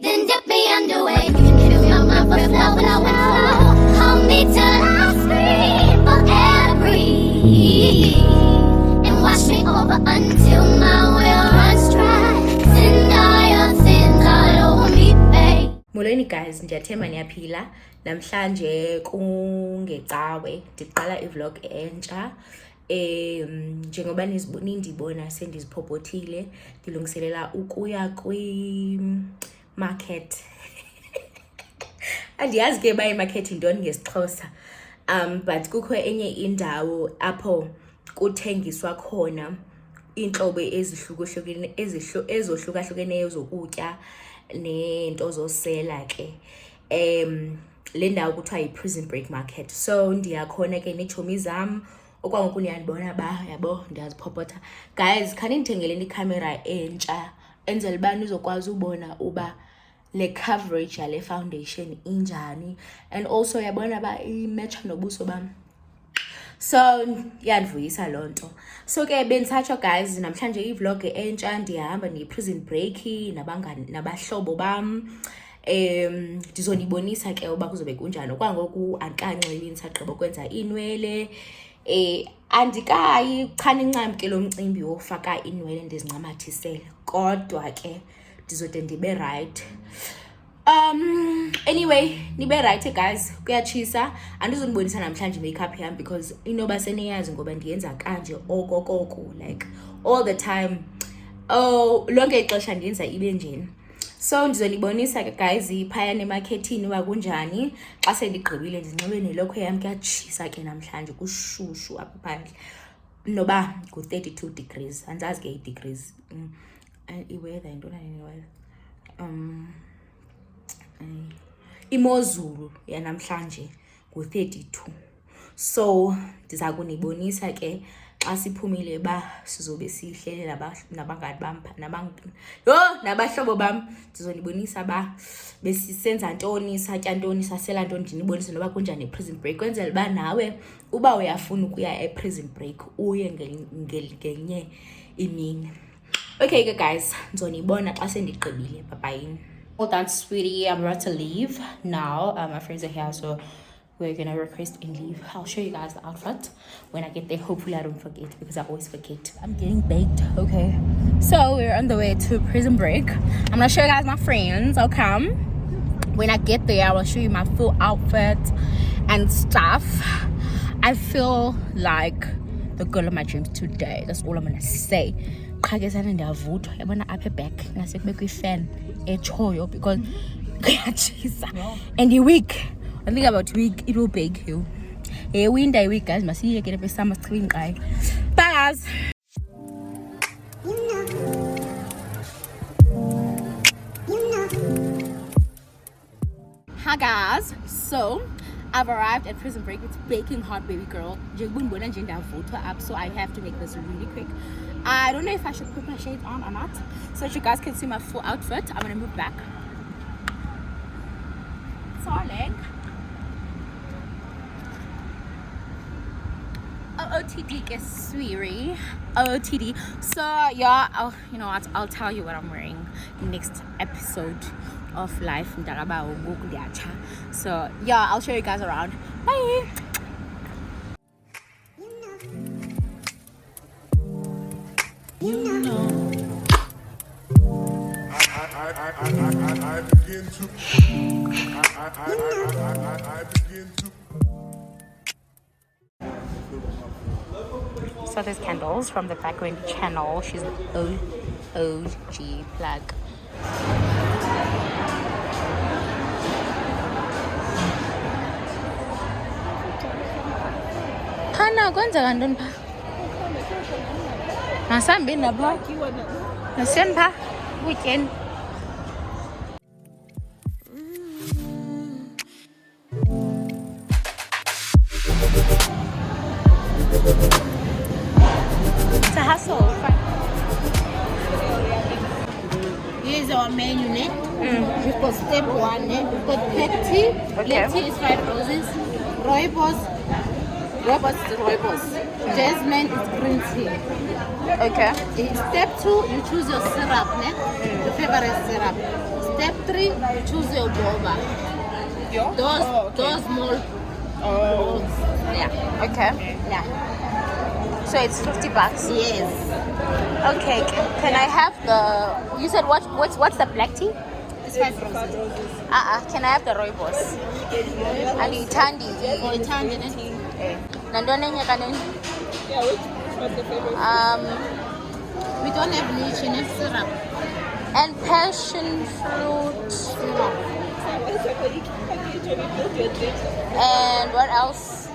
Then dip me underway. You can fill my cup with flow, flow, flow. Hold me till I scream for air breathe. And wash me over until my will runs dry. Send all your sins all over me, babe. Molweni guys, ndiyathemba niyaphila. Namhlanje kungecawe ndiqala ivlog entsha. Njengoba nindibona sendiziphopothile ndilungiselela ukuya kwi-market. Andiyazi ke ba i-market yintoni ngesixhosa. But kukho enye indawo apho kuthengiswa khona iintlobo ezohlukahlukeneyo zokutya nento zosela ke. Le ndawo kuthiwa yi-Prison Break Market. So ndiyakhona ke neetshomi zam okwangoku niyandibona ba yabo ndiyaziphopotha. Guys, khani ndithengeleni ikhamera entsha enzela uba nizokwazi ubona uba le coverage yale foundation injani, and also yabona ba imatch nobuso bam. So yandivuyisa loo nto. So ke bendisatsho guys, namhlanje ivlog entsha ndihamba ne-Prison Break nabahlobo bam. Ndizonibonisa ke uba kuzobe kunjani. Okwangoku andikanxili ndisagqiba ukwenza iinwele. Andikayi chana incam ke lo mcimbi wofaka iinwele ndizincamathisele, kodwa ke ndizode ndibe right. Anyway, nibe right guys, kuyatshisa. Andizonibonisa namhlanje makeup yam because inoba seniyazi ngoba ndiyenza kanje okokoko like all the time. Lonke ixesha ndiyenza ibe njeni. So ndizonibonisa ke guys phaya nemarketini uba kunjani. Xa sendigqibile ndinxibe nelokhwe yam, kuyatshisa ke namhlanje kushushu apha phandle. Noba ku-32 degrees, andazi ke i-degrees. I-weather yintona weather. Imozulu yanamhlanje ku-32. So ndiza kunibonisa ke xa siphumile ba sizobe sihlele nabangani bam nabahlobo bam. Ndizonibonisa ba besisenza ntoni, satya ntoni, sasela ntoni, ndinibonise noba kunjani e-Prison Break, kwenzela uba nawe uba uyafuna ukuya e-Prison Break uye ngenye imini. Okay ke guys, ndizonibona xa sendigqibile. Bye bye. Well done sweetie, I'm about to leave now. My friends are here, so we're gonna request and leave. I'll show you guys the outfit when I get there. Hopefully I don't forget because I always forget. I'm getting baked. Okay, so we're on the way to Prison Break. I'm gonna show you guys my friends. Okay, when I get there I will show you my full outfit and stuff. I feel like the girl of my dreams today. That's all I'm gonna say. Qhakezana ndiyavuthwa yabona apha back ngasekube kwi-fan echoyo because kuyatshisa and i-week. I think about week it will bake you. Winter week guys, masiye ke lapha summer sichibini qayo. Bye guys. Hi guys, so I've arrived at Prison Break. It's baking hot, baby girl. So I have to make this really quick. I don't know if I should put my shades on or not, so that you guys can see my full outfit. I'm gonna move back. Darling. OOTD gets sweetie. OOTD. So yeah, you know what? I'll tell you what I'm wearing next episode of Life. So yeah, I'll show you guys around. Bye. You know, I begin to. So there's Candles from the Backwind channel. She's the OG plug. Kana kwenza kantoni pha? Masambi napha? Nasiyeni pha? Kutyeni? It's a hustle. Here's our menu, We've got step 1, We've got black tea. Okay. Black tea is 5 roses. Rooibos. Jasmine is green tea. Okay. Step 2, you choose your syrup, your favorite syrup. Step 3, you choose your boba. Those small balls. Yeah. Okay. Yeah. So it's $50. Yes. Okay. Can I have the? You said what's the black tea? It's 5 roses. Can I have the rooibos? And itandi. Or Italian. Nandone nyakane. We don't have lychee and syrup. And passion fruit. And what else?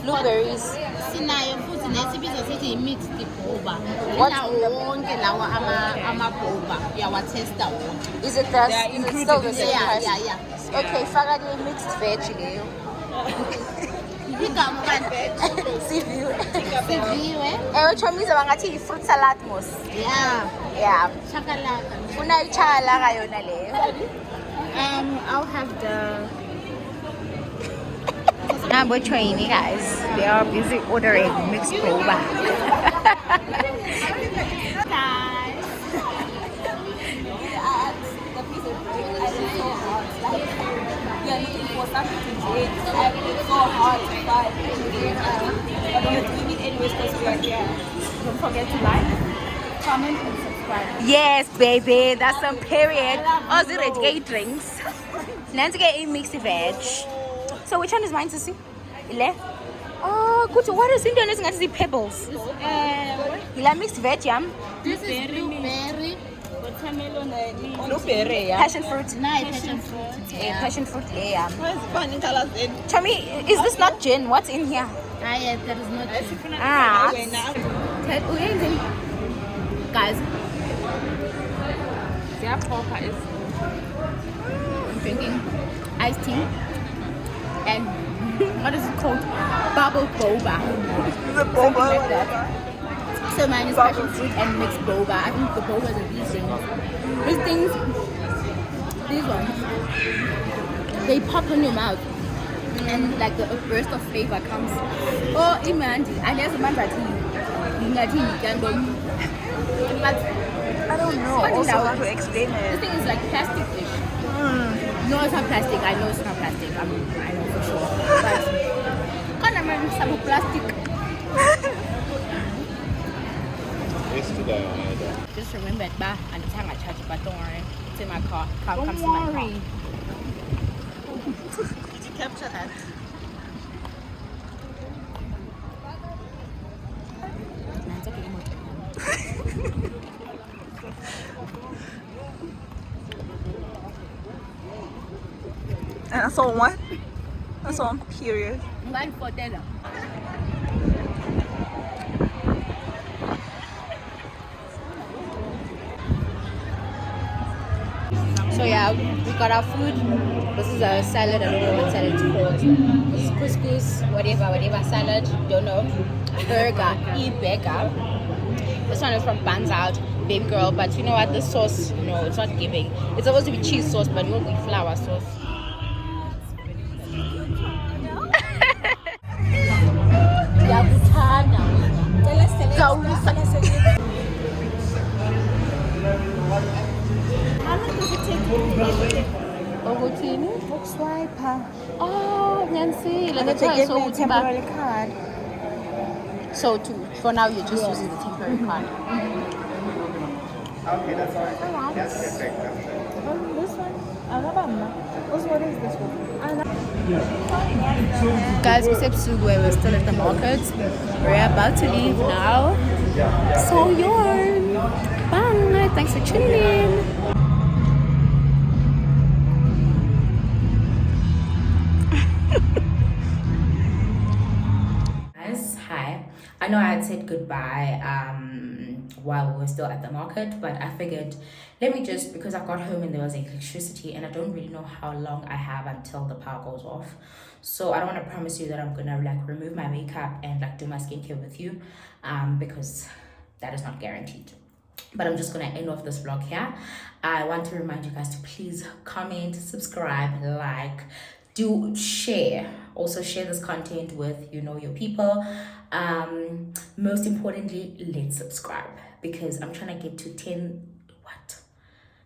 Blueberries. Sinayo futhi nesibiza sithi mixed boba. What? Inawo wonke lawa ama-boba. Uyawatesta wonke. Is it still the same price? Yeah. Okay, faka the mixed veg leyo. Igama bani? Siviwe. Siviwe. Chomiza bangathi i-fruit salad mos. Yeah. Chakalaka. Funa ichakalaka yona leyo. I'll have the... We're training, guys. They are busy ordering mixed boba. Don't forget to like, comment, and subscribe. Yes, baby. That's some period. Oh, is it ready to get drinks? Nancy get a mixed veg. So which one is mine to see? Ile? Oh, good. What is Indian is going to see pebbles? Ila mixed veg, yam. This is blueberry. Watermelon, blueberry, yeah. Passion fruit. Passion fruit. Yeah, passion fruit, yeah. Where's the fun in colors in? Chomi, is this not gin? What's in here? Yeah, that is not true. Ah. Guys, Their proper is I'm drinking iced tea and what is it called? Bubble boba. the boba. So mine is passion fruit and mixed boba. I think the bobas are these things. These ones, they pop in your mouth. And like the burst of flavor comes. Oh, imandi. And there's a man that you can go. But I don't know also how to explain this it. thing is like plastic fish. No, it's not plastic. I know it's not plastic. I know for sure. But kind of some plastic. Just remember it, and the time I charge it, but don't worry. It's in my car. Comes in my car. Did you capture that? It's okay. And I saw one. I saw one period. I'm going for dinner. So yeah, we got our food. This is a salad. I don't know what salad it's called. This is couscous, whatever salad. Don't know. Burger, e-burger. This one is from Buns Out, Baby Girl. But you know what? This sauce, no, it's not giving. It's supposed to be cheese sauce, but it won't be flour sauce. Oh, Nancy, let me tell you so temporary card. So for now you're just using the temporary card. Okay, that's all right. Yes, perfect. This one? What is this one? Guys, except Sugwe, we're still at the market. We're about to leave now. So yarn. Bye. Thanks for tuning in. Hi. I know I had said goodbye while we were still at the market, but I figured let me just, because I got home and there was electricity and I don't really know how long I have until the power goes off, so I don't want to promise you that I'm gonna like remove my makeup and like do my skincare with you, because that is not guaranteed. But I'm just gonna end off this vlog here. I want to remind you guys to please comment, subscribe, like, do share. Also share this content with your people. Most importantly, let's subscribe, because I'm trying to get to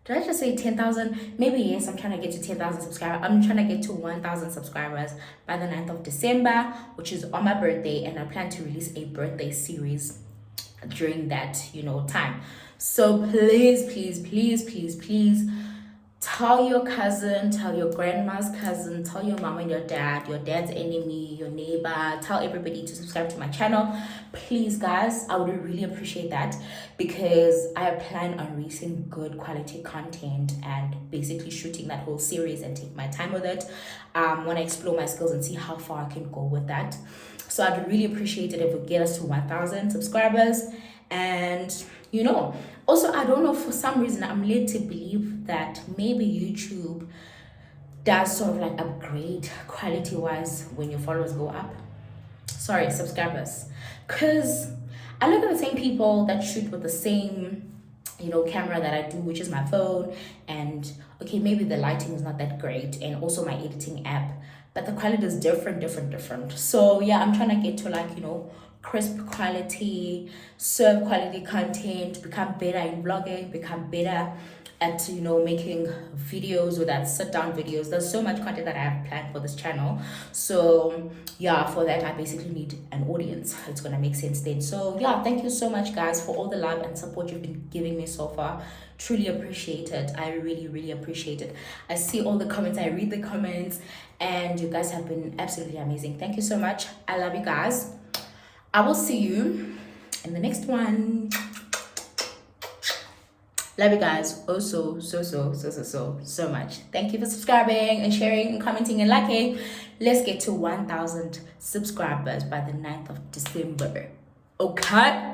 Did I just say 10,000? Maybe yes, I'm trying to get to 10,000 subscribers. I'm trying to get to 1,000 subscribers by the 9th of December, which is on my birthday, and I plan to release a birthday series during that, time. So please tell your cousin, tell your grandma's cousin, tell your mom and your dad's enemy, your neighbor, tell everybody to subscribe to my channel. Please, guys, I would really appreciate that, because I plan on releasing good quality content and basically shooting that whole series and take my time with it. Want to explore my skills and see how far I can go with that. So I'd really appreciate it if we get us to 1,000 subscribers. And also, I don't know, for some reason I'm led to believe that maybe YouTube does sort of like upgrade quality wise when your followers go up. Sorry, subscribers. Because I look at the same people that shoot with the same camera that I do, which is my phone, and okay, maybe the lighting is not that great, and also my editing app, but the quality is different. So yeah, I'm trying to get to like crisp quality, serve quality content, become better in vlogging, become better at making videos, or that sit down videos. There's so much content that I have planned for this channel. So yeah, for that I basically need an audience. It's gonna make sense then. So yeah, thank you so much, guys, for all the love and support you've been giving me so far. Truly appreciate it. I really appreciate it. I see all the comments, I read the comments, and you guys have been absolutely amazing. Thank you so much. I love you guys. I will see you in the next one. Love you guys so much. Thank you for subscribing and sharing and commenting and liking. Let's get to 1,000 subscribers by the 9th of December. Okay?